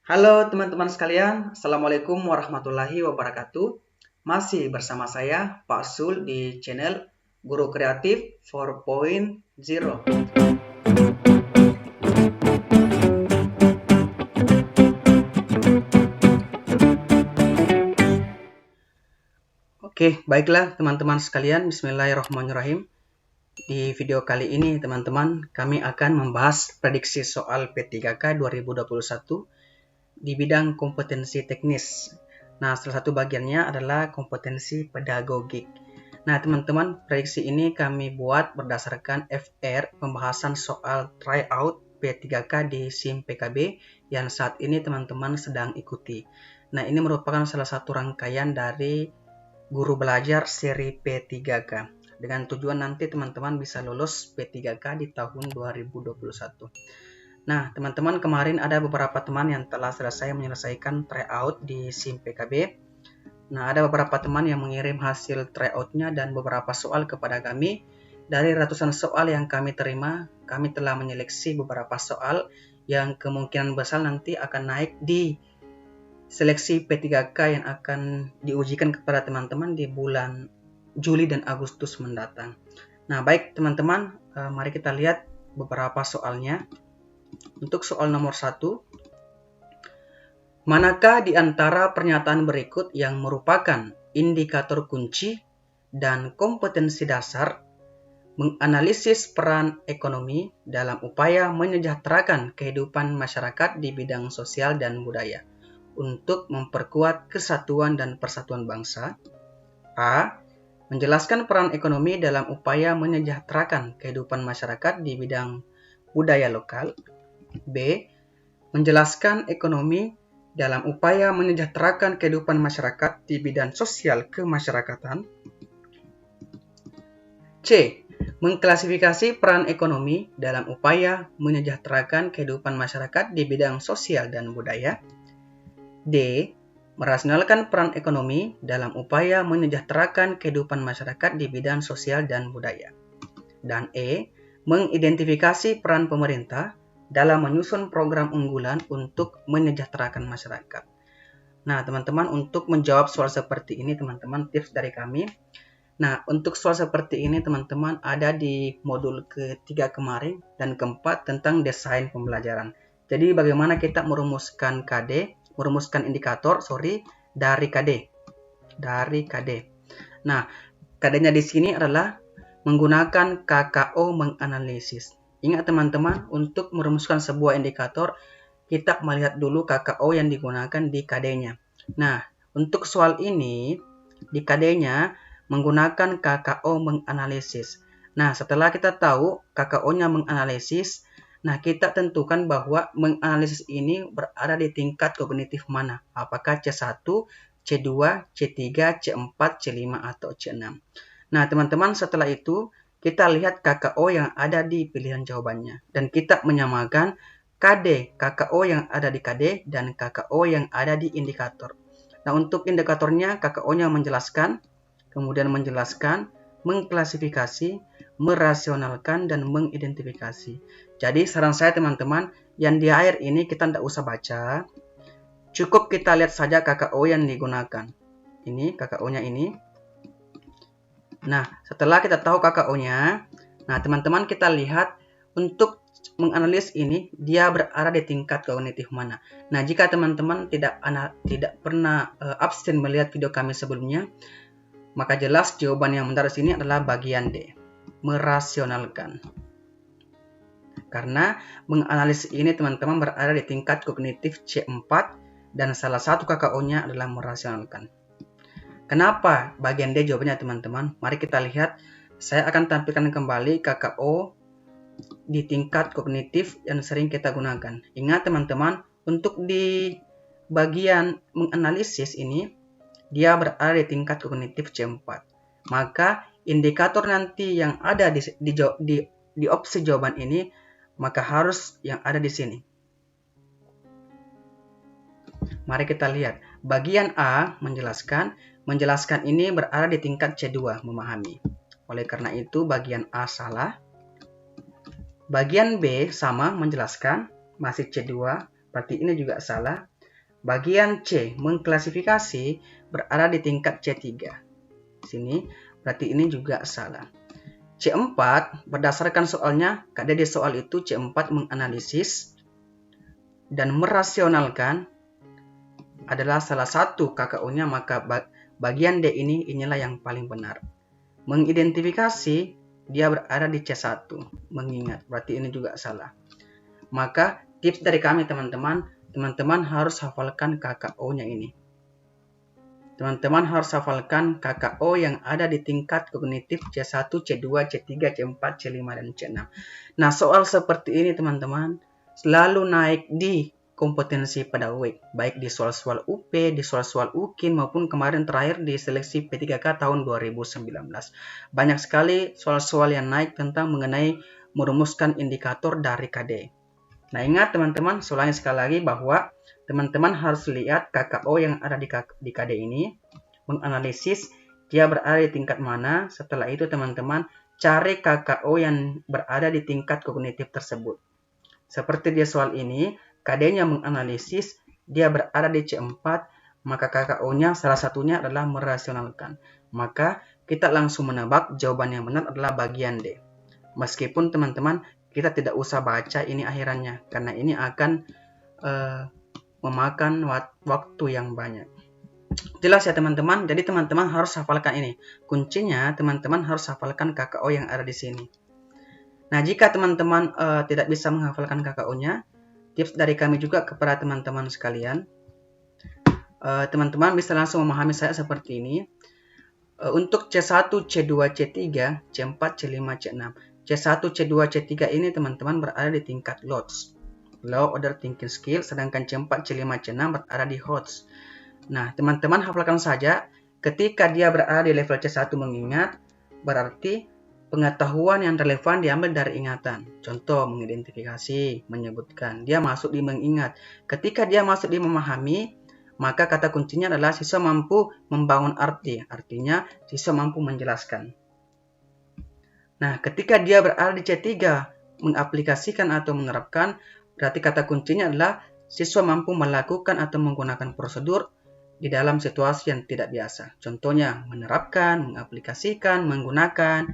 Halo teman-teman sekalian, Assalamualaikum warahmatullahi wabarakatuh. Masih bersama saya, Pak Sul, di channel Guru Kreatif 4.0. Oke, baiklah teman-teman sekalian, Bismillahirrahmanirrahim. Di video kali ini, teman-teman, kami akan membahas prediksi soal P3K 2021 di bidang kompetensi teknis. Nah, salah satu bagiannya adalah kompetensi pedagogik. Nah, teman-teman, prediksi ini kami buat berdasarkan FR pembahasan soal tryout P3K di SIM PKB yang saat ini teman-teman sedang ikuti. Nah, ini merupakan salah satu rangkaian dari guru belajar seri P3K dengan tujuan nanti teman-teman bisa lulus P3K di tahun 2021. Nah, teman-teman, kemarin ada beberapa teman yang telah selesai menyelesaikan tryout di SIM PKB. Nah, ada beberapa teman yang mengirim hasil tryoutnya dan beberapa soal kepada kami. Dari ratusan soal yang kami terima, kami telah menyeleksi beberapa soal yang kemungkinan besar nanti akan naik di seleksi P3K yang akan diujikan kepada teman-teman di bulan Juli dan Agustus mendatang. Nah, baik teman-teman, mari kita lihat beberapa soalnya. Untuk soal nomor 1, manakah di antara pernyataan berikut yang merupakan indikator kunci dan kompetensi dasar menganalisis peran ekonomi dalam upaya menyejahterakan kehidupan masyarakat di bidang sosial dan budaya untuk memperkuat kesatuan dan persatuan bangsa? A. Menjelaskan peran ekonomi dalam upaya menyejahterakan kehidupan masyarakat di bidang budaya lokal. B. Menjelaskan ekonomi dalam upaya menyejahterakan kehidupan masyarakat di bidang sosial kemasyarakatan. C. Mengklasifikasi peran ekonomi dalam upaya menyejahterakan kehidupan masyarakat di bidang sosial dan budaya. D. Merasionalkan peran ekonomi dalam upaya menyejahterakan kehidupan masyarakat di bidang sosial dan budaya. Dan E. Mengidentifikasi peran pemerintah dalam menyusun program unggulan untuk menyejahterakan masyarakat. Nah, teman-teman, untuk menjawab soal seperti ini, teman-teman, tips dari kami. Nah, untuk soal seperti ini, teman-teman, ada di modul ketiga kemarin dan keempat tentang desain pembelajaran. Jadi, bagaimana kita merumuskan indikator dari KD. Nah, KD-nya di sini adalah menggunakan KKO menganalisis. Ingat teman-teman, untuk merumuskan sebuah indikator, kita melihat dulu KKO yang digunakan di KD-nya. Nah, untuk soal ini, di KD-nya menggunakan KKO menganalisis. Nah, setelah kita tahu KKO-nya menganalisis, nah kita tentukan bahwa menganalisis ini berada di tingkat kognitif mana. Apakah C1, C2, C3, C4, C5, atau C6. Nah, teman-teman, setelah itu kita lihat KKO yang ada di pilihan jawabannya. Dan kita menyamakan KKO yang ada di KD dan KKO yang ada di indikator. Nah, untuk indikatornya KKO-nya menjelaskan, kemudian mengklasifikasi, merasionalkan, dan mengidentifikasi. Jadi saran saya teman-teman, yang di akhir ini kita tidak usah baca. Cukup kita lihat saja KKO yang digunakan. Ini KKO-nya ini. Nah, setelah kita tahu KKO-nya, nah teman-teman kita lihat untuk menganalisis ini dia berada di tingkat kognitif mana. Nah, jika teman-teman tidak pernah absen melihat video kami sebelumnya, maka jelas jawaban yang benar di sini adalah bagian D, merasionalkan. Karena menganalisis ini teman-teman berada di tingkat kognitif C4 dan salah satu KKO-nya adalah merasionalkan. Kenapa bagian D jawabannya teman-teman? Mari kita lihat. Saya akan tampilkan kembali KKO di tingkat kognitif yang sering kita gunakan. Ingat teman-teman, untuk di bagian menganalisis ini, dia berada di tingkat kognitif C4. Maka indikator nanti yang ada di opsi jawaban ini, maka harus yang ada di sini. Mari kita lihat. Bagian A menjelaskan ini berada di tingkat C2, memahami. Oleh karena itu, bagian A salah. Bagian B sama, menjelaskan, masih C2, berarti ini juga salah. Bagian C, mengklasifikasi, berada di tingkat C3. Sini, berarti ini juga salah. C4, berdasarkan soalnya, di soal itu C4 menganalisis dan merasionalkan adalah salah satu KKU-nya, maka bagian D inilah yang paling benar. Mengidentifikasi, dia berada di C1, mengingat, berarti ini juga salah. Maka tips dari kami teman-teman harus hafalkan KKO-nya ini. Teman-teman harus hafalkan KKO yang ada di tingkat kognitif C1, C2, C3, C4, C5, dan C6. Nah, soal seperti ini teman-teman selalu naik di kompetensi pada UIK, baik di soal-soal UP, di soal-soal UKIN, maupun kemarin terakhir di seleksi P3K tahun 2019. Banyak sekali soal-soal yang naik tentang mengenai merumuskan indikator dari KD. Nah, ingat teman-teman, ulangi sekali lagi bahwa teman-teman harus lihat KKO yang ada di KD ini, menganalisis dia berada di tingkat mana. Setelah itu teman-teman cari KKO yang berada di tingkat kognitif tersebut. Seperti di soal ini, KD-nya menganalisis, dia berada di C4, maka KKO-nya salah satunya adalah merasionalkan. Maka kita langsung menebak jawaban yang benar adalah bagian D. Meskipun teman-teman kita tidak usah baca ini akhirannya, karena ini akan memakan waktu yang banyak. Jelas ya teman-teman, jadi teman-teman harus hafalkan ini. Kuncinya teman-teman harus hafalkan KKO yang ada di sini. Nah, jika teman-teman tidak bisa menghafalkan KKO-nya, tips dari kami juga kepada teman-teman sekalian, teman-teman bisa langsung memahami saya seperti ini. Untuk C1, C2, C3, C4, C5, C6. C1, C2, C3 ini teman-teman berada di tingkat LOTS, Low Order Thinking Skill, sedangkan C4, C5, C6 berada di HOTS. Nah, teman-teman hafalkan saja, ketika dia berada di level C1 mengingat, berarti pengetahuan yang relevan diambil dari ingatan. Contoh, mengidentifikasi, menyebutkan. Dia masuk di mengingat. Ketika dia masuk di memahami, maka kata kuncinya adalah siswa mampu membangun arti. Artinya, siswa mampu menjelaskan. Nah, ketika dia berada di C3, mengaplikasikan atau menerapkan, berarti kata kuncinya adalah siswa mampu melakukan atau menggunakan prosedur di dalam situasi yang tidak biasa. Contohnya, menerapkan, mengaplikasikan, menggunakan.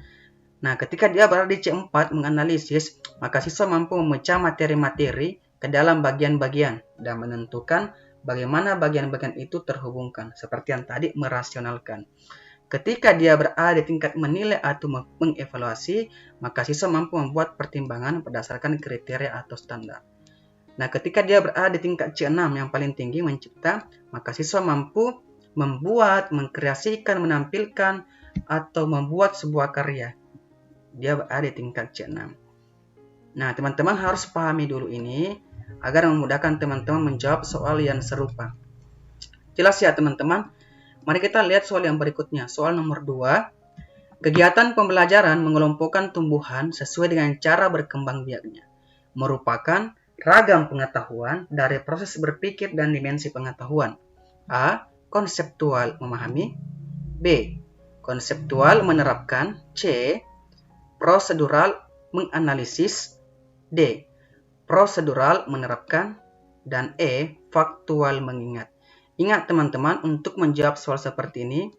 Nah, ketika dia berada di C4 menganalisis, maka siswa mampu memecah materi-materi ke dalam bagian-bagian dan menentukan bagaimana bagian-bagian itu terhubungkan, seperti yang tadi merasionalkan. Ketika dia berada di tingkat menilai atau mengevaluasi, maka siswa mampu membuat pertimbangan berdasarkan kriteria atau standar. Nah, ketika dia berada di tingkat C6 yang paling tinggi mencipta, maka siswa mampu membuat, mengkreasikan, menampilkan, atau membuat sebuah karya. Dia berada di tingkat C6. Nah, teman-teman harus pahami dulu ini agar memudahkan teman-teman menjawab soal yang serupa. Jelas ya teman-teman? Mari kita lihat soal yang berikutnya. Soal nomor 2. Kegiatan pembelajaran mengelompokkan tumbuhan sesuai dengan cara berkembang biaknya. Merupakan ragam pengetahuan dari proses berpikir dan dimensi pengetahuan. A. Konseptual memahami. B. Konseptual menerapkan. C. Prosedural menganalisis. D. Prosedural menerapkan. Dan E. Faktual mengingat. Ingat teman-teman, untuk menjawab soal seperti ini,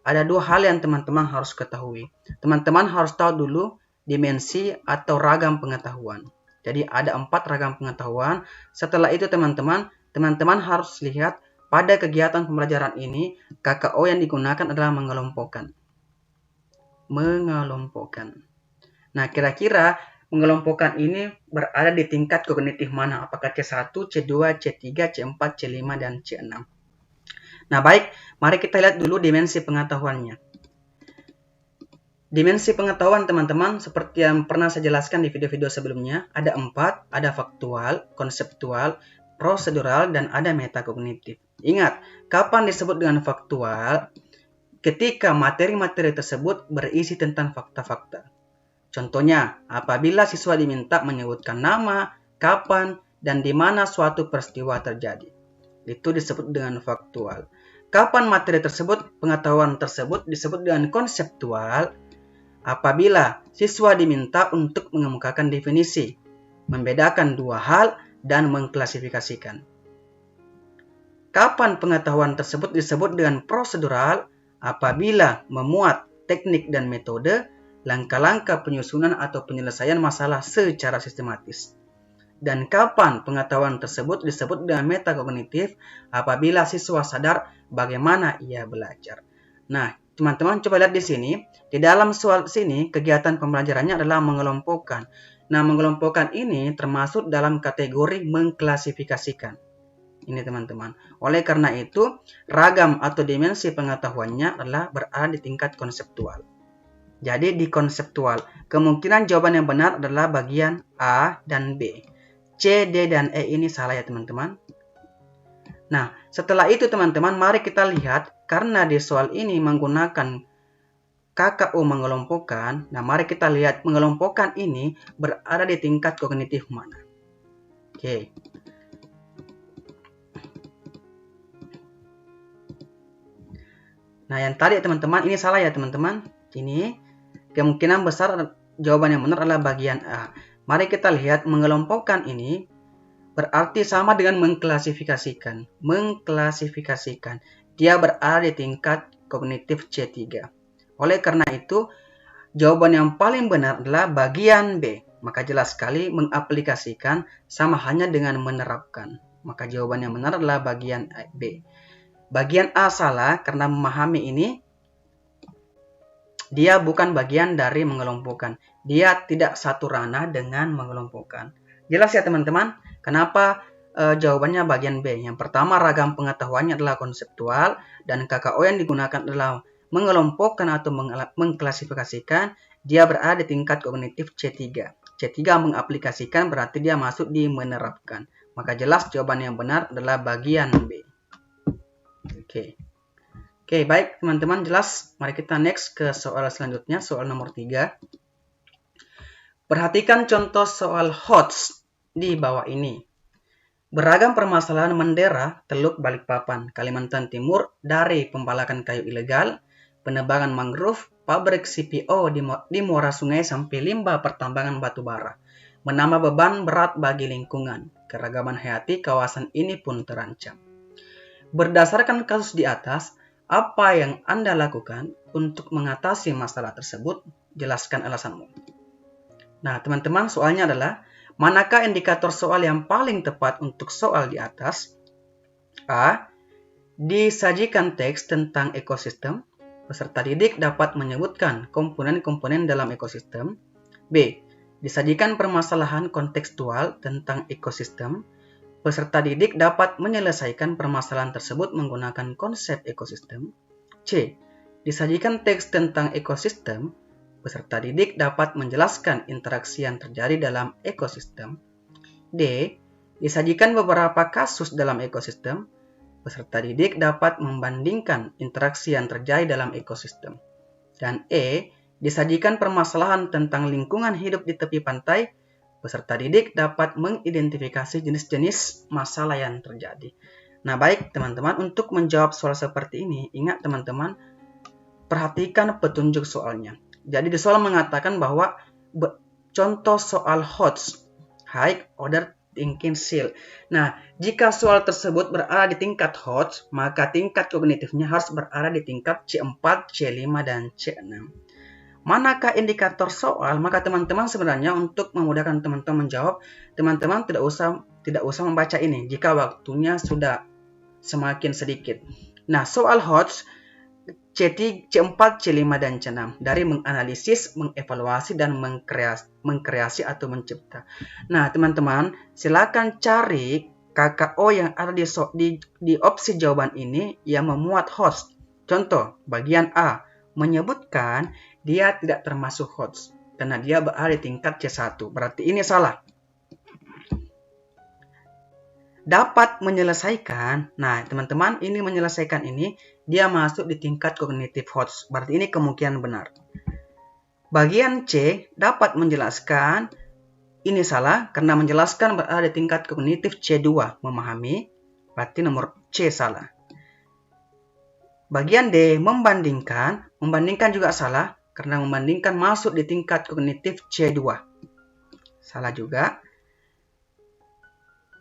ada dua hal yang teman-teman harus ketahui. Teman-teman harus tahu dulu dimensi atau ragam pengetahuan. Jadi ada 4 ragam pengetahuan. Setelah itu teman-teman harus lihat pada kegiatan pembelajaran ini, KKO yang digunakan adalah mengelompokkan. Nah, kira-kira mengelompokkan ini berada di tingkat kognitif mana? Apakah C1, C2, C3, C4, C5, dan C6? Nah, baik. Mari kita lihat dulu dimensi pengetahuannya. Dimensi pengetahuan teman-teman, seperti yang pernah saya jelaskan di video-video sebelumnya, ada 4, ada faktual, konseptual, prosedural, dan ada metakognitif. Ingat, kapan disebut dengan faktual? Ketika materi-materi tersebut berisi tentang fakta-fakta. Contohnya, apabila siswa diminta menyebutkan nama, kapan, dan di mana suatu peristiwa terjadi. Itu disebut dengan faktual. Kapan materi tersebut, pengetahuan tersebut disebut dengan konseptual? Apabila siswa diminta untuk mengemukakan definisi, membedakan dua hal, dan mengklasifikasikan. Kapan pengetahuan tersebut disebut dengan prosedural? Apabila memuat teknik dan metode, langkah-langkah penyusunan atau penyelesaian masalah secara sistematis. Dan kapan pengetahuan tersebut disebut dengan metakognitif? Apabila siswa sadar bagaimana ia belajar. Nah, teman-teman coba lihat di sini. Di dalam soal sini, kegiatan pembelajarannya adalah mengelompokkan. Nah, mengelompokkan ini termasuk dalam kategori mengklasifikasikan. Ini teman-teman. Oleh karena itu, ragam atau dimensi pengetahuannya adalah berada di tingkat konseptual. Jadi di konseptual, kemungkinan jawaban yang benar adalah bagian A dan B. C, D, dan E ini salah ya teman-teman. Nah, setelah itu teman-teman, mari kita lihat karena di soal ini menggunakan KKO mengelompokkan. Nah, mari kita lihat mengelompokkan ini berada di tingkat kognitif mana. Oke. Nah, yang tadi teman-teman, ini salah ya teman-teman. Ini kemungkinan besar jawaban yang benar adalah bagian A. Mari kita lihat mengelompokkan ini berarti sama dengan mengklasifikasikan. Mengklasifikasikan. Dia berada di tingkat kognitif C3. Oleh karena itu, jawaban yang paling benar adalah bagian B. Maka jelas sekali mengaplikasikan sama hanya dengan menerapkan. Maka jawaban yang benar adalah bagian B. Bagian A salah karena memahami ini dia bukan bagian dari mengelompokkan. Dia tidak satu ranah dengan mengelompokkan. Jelas ya teman-teman? Kenapa jawabannya bagian B? Yang pertama, ragam pengetahuannya adalah konseptual dan KKO yang digunakan adalah mengelompokkan atau mengklasifikasikan. Dia berada di tingkat kognitif C3. C3 mengaplikasikan berarti dia masuk di menerapkan. Maka jelas jawaban yang benar adalah bagian B. Oke, baik teman-teman, jelas. Mari kita next ke soal selanjutnya, soal nomor 3. Perhatikan contoh soal HOTS di bawah ini. Beragam permasalahan mendera Teluk Balikpapan, Kalimantan Timur dari pembalakan kayu ilegal, penebangan mangrove, pabrik CPO di muara sungai sampai limbah pertambangan batu bara. Menambah beban berat bagi lingkungan. Keragaman hayati kawasan ini pun terancam. Berdasarkan kasus di atas, apa yang Anda lakukan untuk mengatasi masalah tersebut? Jelaskan alasanmu. Nah, teman-teman, soalnya adalah, manakah indikator soal yang paling tepat untuk soal di atas? A. Disajikan teks tentang ekosistem. Peserta didik dapat menyebutkan komponen-komponen dalam ekosistem. B. Disajikan permasalahan kontekstual tentang ekosistem. Peserta didik dapat menyelesaikan permasalahan tersebut menggunakan konsep ekosistem. C. Disajikan teks tentang ekosistem. Peserta didik dapat menjelaskan interaksi yang terjadi dalam ekosistem. D. Disajikan beberapa kasus dalam ekosistem. Peserta didik dapat membandingkan interaksi yang terjadi dalam ekosistem. Dan E. Disajikan permasalahan tentang lingkungan hidup di tepi pantai. Peserta didik dapat mengidentifikasi jenis-jenis masalah yang terjadi. Nah, baik teman-teman, untuk menjawab soal seperti ini, ingat teman-teman, perhatikan petunjuk soalnya. Jadi di soal mengatakan bahwa contoh soal HOTS, High Order Thinking Skill. Nah, jika soal tersebut berada di tingkat HOTS, maka tingkat kognitifnya harus berada di tingkat C4, C5, dan C6. Manakah indikator soal? Maka teman-teman sebenarnya untuk memudahkan teman-teman menjawab, teman-teman tidak usah membaca ini jika waktunya sudah semakin sedikit. Nah, soal HOTS C4, C5, dan C6 dari menganalisis, mengevaluasi, dan mengkreasi atau mencipta. Nah, teman-teman, silakan cari KKO yang ada di opsi jawaban ini yang memuat HOTS. Contoh, bagian A menyebutkan dia tidak termasuk HOTS karena dia berada di tingkat C1. Berarti ini salah. Dapat menyelesaikan. Nah, teman-teman, ini menyelesaikan ini dia masuk di tingkat kognitif HOTS. Berarti ini kemungkinan benar. Bagian C dapat menjelaskan. Ini salah karena menjelaskan berada di tingkat kognitif C2, memahami. Berarti nomor C salah. Bagian D membandingkan. Membandingkan juga salah karena membandingkan masuk di tingkat kognitif C2. Salah juga.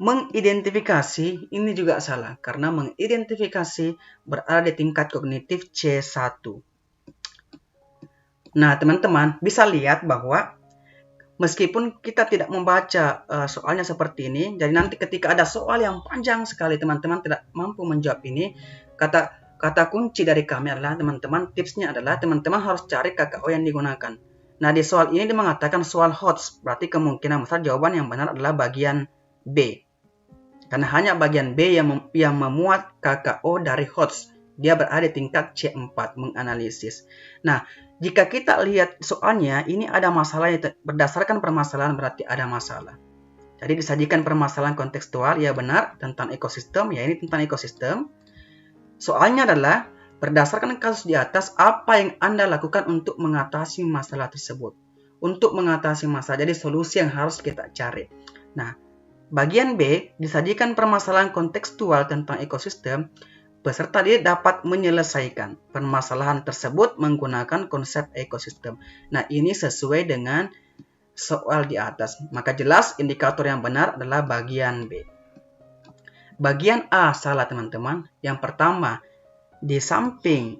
Mengidentifikasi ini juga salah, karena mengidentifikasi berada di tingkat kognitif C1. Nah, teman-teman bisa lihat bahwa meskipun kita tidak membaca soalnya seperti ini, jadi nanti ketika ada soal yang panjang sekali teman-teman tidak mampu menjawab ini, kata kunci dari kami adalah teman-teman, tipsnya adalah teman-teman harus cari KKO yang digunakan. Nah, di soal ini dia mengatakan soal HOTS, berarti kemungkinan besar jawaban yang benar adalah bagian B. Karena hanya bagian B yang memuat KKO dari HOTS. Dia berada di tingkat C4, menganalisis. Nah, jika kita lihat soalnya, ini ada masalah berdasarkan permasalahan berarti ada masalah. Jadi disajikan permasalahan kontekstual, ya benar, tentang ekosistem, ya ini tentang ekosistem. Soalnya adalah, berdasarkan kasus di atas, apa yang Anda lakukan untuk mengatasi masalah tersebut? Untuk mengatasi masalah, jadi solusi yang harus kita cari. Nah, bagian B, disajikan permasalahan kontekstual tentang ekosistem, peserta didik dapat menyelesaikan permasalahan tersebut menggunakan konsep ekosistem. Nah, ini sesuai dengan soal di atas. Maka jelas indikator yang benar adalah bagian B. Bagian A salah teman-teman. Yang pertama, di samping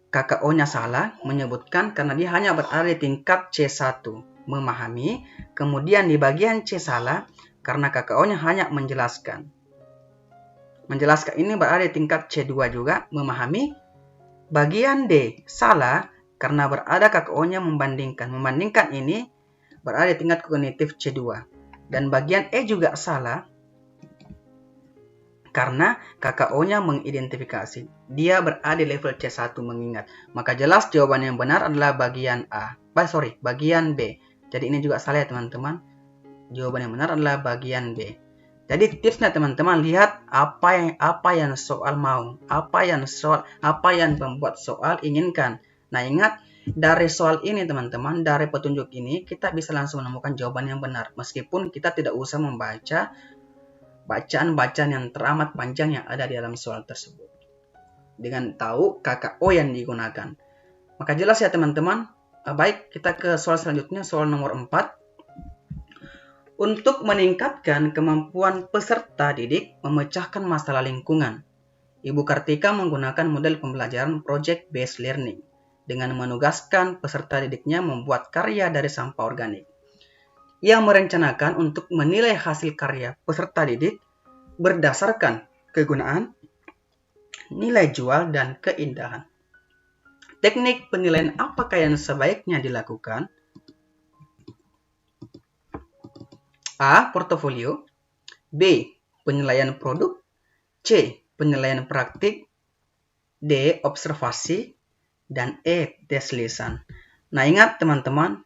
KKO-nya salah, menyebutkan karena dia hanya berada di tingkat C1, memahami. Kemudian di bagian C salah, karena KKO-nya hanya menjelaskan. Menjelaskan ini berada di tingkat C2 juga, memahami. Bagian D salah karena berada KKO-nya membandingkan. Membandingkan ini berada di tingkat kognitif C2. Dan bagian E juga salah karena KKO-nya mengidentifikasi. Dia berada di level C1 mengingat. Maka jelas jawaban yang benar adalah bagian bagian B. Jadi ini juga salah ya teman-teman. Jawaban yang benar adalah bagian B. Jadi tipsnya teman-teman, lihat apa yang soal mau, apa yang pembuat soal inginkan. Nah, ingat dari soal ini teman-teman, dari petunjuk ini kita bisa langsung menemukan jawaban yang benar meskipun kita tidak usah membaca bacaan-bacaan yang teramat panjang yang ada di dalam soal tersebut. Dengan tahu KKO yang digunakan. Maka jelas ya teman-teman. Baik, kita ke soal selanjutnya, soal nomor 4. Untuk meningkatkan kemampuan peserta didik memecahkan masalah lingkungan, Ibu Kartika menggunakan model pembelajaran Project Based Learning dengan menugaskan peserta didiknya membuat karya dari sampah organik. Ia merencanakan untuk menilai hasil karya peserta didik berdasarkan kegunaan, nilai jual, dan keindahan. Teknik penilaian apakah yang sebaiknya dilakukan? A. Portofolio. B. Penilaian produk. C. Penilaian praktik. D. Observasi. Dan E. Tes lisan. Nah, ingat teman-teman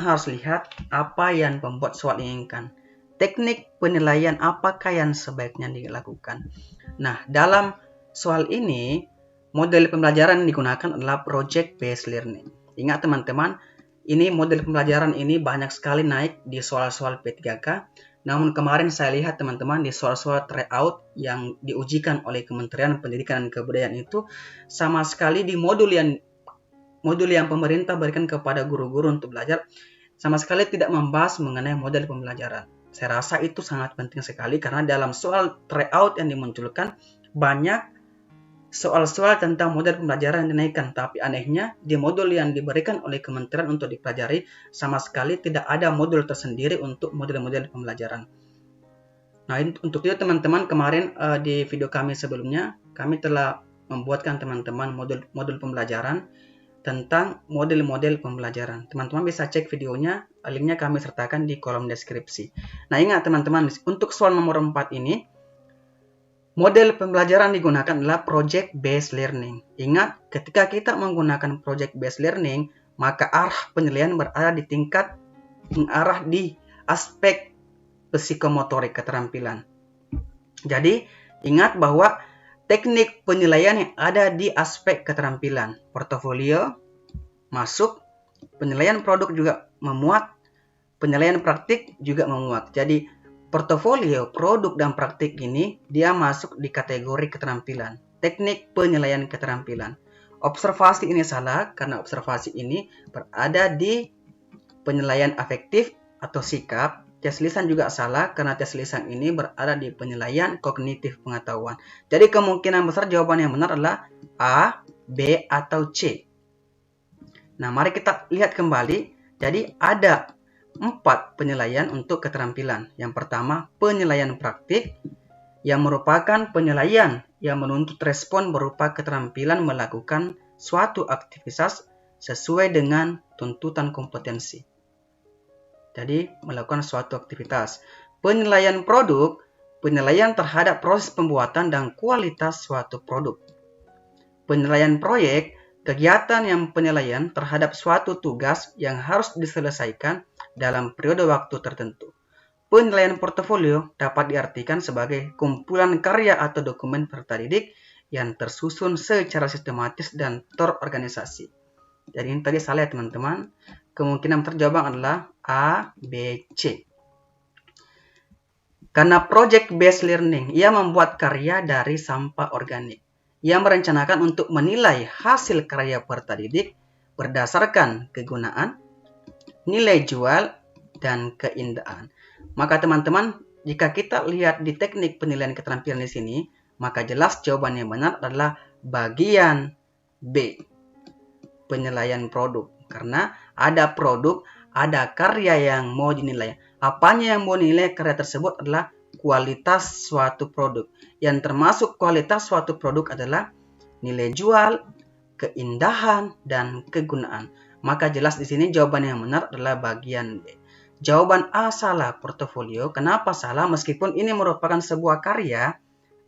harus lihat apa yang pembuat soal inginkan. Teknik penilaian apakah yang sebaiknya dilakukan. Nah, dalam soal ini, model pembelajaran yang digunakan adalah Project Based Learning. Ingat teman-teman, ini model pembelajaran ini banyak sekali naik di soal-soal P3K. Namun kemarin saya lihat teman-teman di soal-soal tryout yang diujikan oleh Kementerian Pendidikan dan Kebudayaan itu sama sekali di modul yang pemerintah berikan kepada guru-guru untuk belajar sama sekali tidak membahas mengenai model pembelajaran. Saya rasa itu sangat penting sekali karena dalam soal tryout yang dimunculkan banyak soal-soal tentang model pembelajaran yang dinaikkan, tapi anehnya di modul yang diberikan oleh kementerian untuk dipelajari sama sekali tidak ada modul tersendiri untuk model-model pembelajaran. Nah, untuk itu teman-teman kemarin di video kami sebelumnya kami telah membuatkan teman-teman modul pembelajaran tentang model-model pembelajaran. Teman-teman bisa cek videonya, linknya kami sertakan di kolom deskripsi. Nah, ingat teman-teman, untuk soal nomor 4 ini model pembelajaran digunakan adalah Project Based Learning. Ingat, ketika kita menggunakan Project Based Learning, maka arah penilaian berada di tingkat mengarah di aspek psikomotorik keterampilan. Jadi, ingat bahwa teknik penilaian yang ada di aspek keterampilan. Portofolio masuk, penilaian produk juga memuat, penilaian praktik juga memuat. Jadi, portofolio, produk, dan praktik ini dia masuk di kategori keterampilan. Teknik penilaian keterampilan. Observasi ini salah karena observasi ini berada di penilaian afektif atau sikap. tes lisan juga salah karena tes lisan ini berada di penilaian kognitif pengetahuan. Jadi kemungkinan besar jawaban yang benar adalah A, B, atau C. Nah, mari kita lihat kembali. Jadi ada 4 penilaian untuk keterampilan. Yang pertama, penilaian praktik yang merupakan penilaian yang menuntut respon berupa keterampilan melakukan suatu aktivitas sesuai dengan tuntutan kompetensi. Jadi, melakukan suatu aktivitas. Penilaian produk, penilaian terhadap proses pembuatan dan kualitas suatu produk. Penilaian proyek, kegiatan yang penilaian terhadap suatu tugas yang harus diselesaikan dalam periode waktu tertentu. Penilaian portofolio dapat diartikan sebagai kumpulan karya atau dokumen peserta didik yang tersusun secara sistematis dan terorganisasi. Jadi ini tadi salah ya teman-teman. Kemungkinan terjawab adalah A, B, C. Karena project based learning, ia membuat karya dari sampah organik. Ia merencanakan untuk menilai hasil karya peserta didik berdasarkan kegunaan, nilai jual, dan keindahan. Maka teman-teman, jika kita lihat di teknik penilaian keterampilan di sini, maka jelas jawaban yang benar adalah bagian B, penilaian produk. Karena ada produk, ada karya yang mau dinilai. Apanya yang mau dinilai karya tersebut adalah kualitas suatu produk. Yang termasuk kualitas suatu produk adalah nilai jual, keindahan, dan kegunaan. Maka jelas di sini jawaban yang benar adalah bagian B. Jawaban A salah, portofolio. Kenapa salah? Meskipun ini merupakan sebuah karya,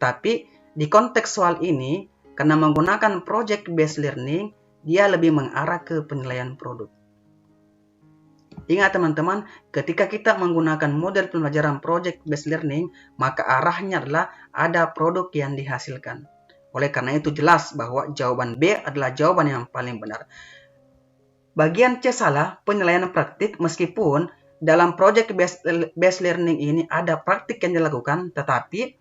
tapi di konteks soal ini, karena menggunakan project based learning, dia lebih mengarah ke penilaian produk. Ingat teman-teman, ketika kita menggunakan model pembelajaran project based learning, maka arahnya adalah ada produk yang dihasilkan. Oleh karena itu jelas bahwa jawaban B adalah jawaban yang paling benar. Bagian C salah, penilaian praktik, meskipun dalam project based learning ini ada praktik yang dilakukan, tetapi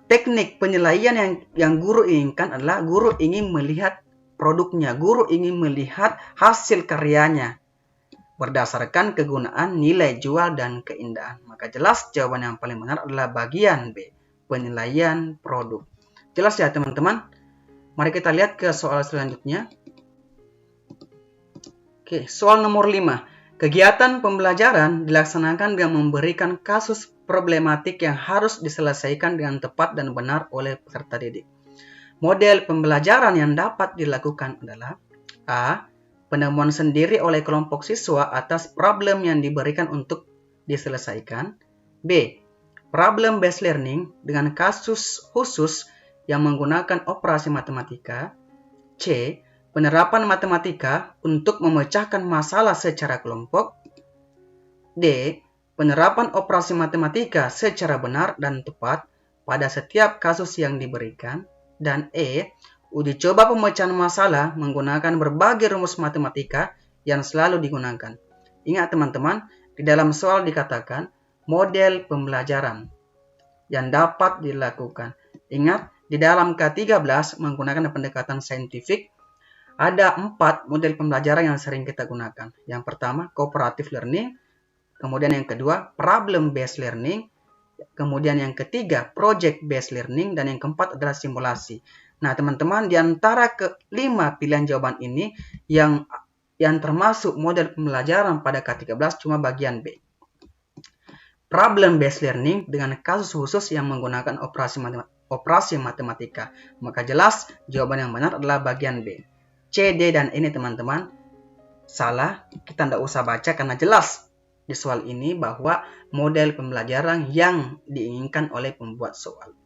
teknik penilaian yang guru inginkan adalah guru ingin melihat produknya, guru ingin melihat hasil karyanya berdasarkan kegunaan, nilai jual, dan keindahan. Maka jelas jawaban yang paling benar adalah bagian B, penilaian produk. Jelas ya teman-teman? Mari kita lihat ke soal selanjutnya. Oke, soal nomor 5. Kegiatan pembelajaran dilaksanakan dengan memberikan kasus problematik yang harus diselesaikan dengan tepat dan benar oleh peserta didik. Model pembelajaran yang dapat dilakukan adalah A. Penemuan sendiri oleh kelompok siswa atas problem yang diberikan untuk diselesaikan. B. Problem based learning dengan kasus khusus yang menggunakan operasi matematika. C. Penerapan matematika untuk memecahkan masalah secara kelompok. D. Penerapan operasi matematika secara benar dan tepat pada setiap kasus yang diberikan. Dan E. Uji coba pemecahan masalah menggunakan berbagai rumus matematika yang selalu digunakan. Ingat teman-teman, di dalam soal dikatakan model pembelajaran yang dapat dilakukan. Ingat, di dalam K13 menggunakan pendekatan saintifik, ada 4 model pembelajaran yang sering kita gunakan. Yang pertama, cooperative learning. Kemudian yang kedua, problem based learning. Kemudian yang ketiga, project based learning. Dan yang keempat adalah simulasi. Nah, teman-teman, di antara ke-5 pilihan jawaban ini, yang termasuk model pembelajaran pada K13 cuma bagian B. Problem based learning dengan kasus khusus yang menggunakan operasi matematika. Maka jelas jawaban yang benar adalah bagian B. C, D, dan ini teman-teman salah. Kita tidak usah baca karena jelas di soal ini bahwa model pembelajaran yang diinginkan oleh pembuat soal.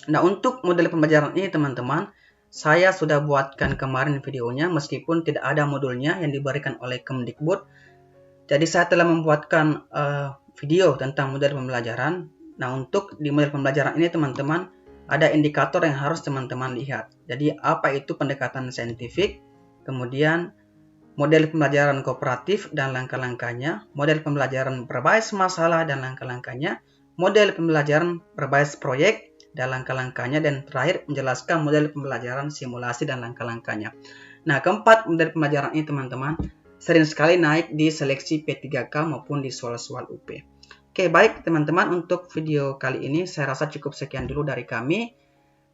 Nah, untuk model pembelajaran ini teman-teman, saya sudah buatkan kemarin videonya meskipun tidak ada modulnya yang diberikan oleh Kemdikbud. Jadi saya telah membuatkan video tentang model pembelajaran. Nah, untuk di model pembelajaran ini teman-teman, ada indikator yang harus teman-teman lihat. Jadi apa itu pendekatan saintifik, kemudian model pembelajaran kooperatif dan langkah-langkahnya, model pembelajaran berbasis masalah dan langkah-langkahnya, model pembelajaran berbasis proyek dan langkah-langkahnya, dan terakhir menjelaskan model pembelajaran simulasi dan langkah-langkahnya. Nah, keempat model pembelajaran ini teman-teman sering sekali naik di seleksi P3K maupun di soal-soal UP. Oke, baik teman-teman, untuk video kali ini saya rasa cukup sekian dulu dari kami.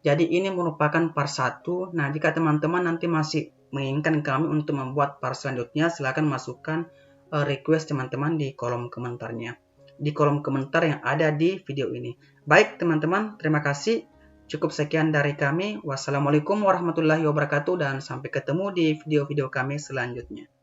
Jadi ini merupakan part 1. Nah, jika teman-teman nanti masih menginginkan kami untuk membuat part selanjutnya, silakan masukkan request teman-teman di kolom komentarnya. Di kolom komentar yang ada di video ini. Baik teman-teman, terima kasih. Cukup sekian dari kami. Wassalamualaikum warahmatullahi wabarakatuh dan sampai ketemu di video-video kami selanjutnya.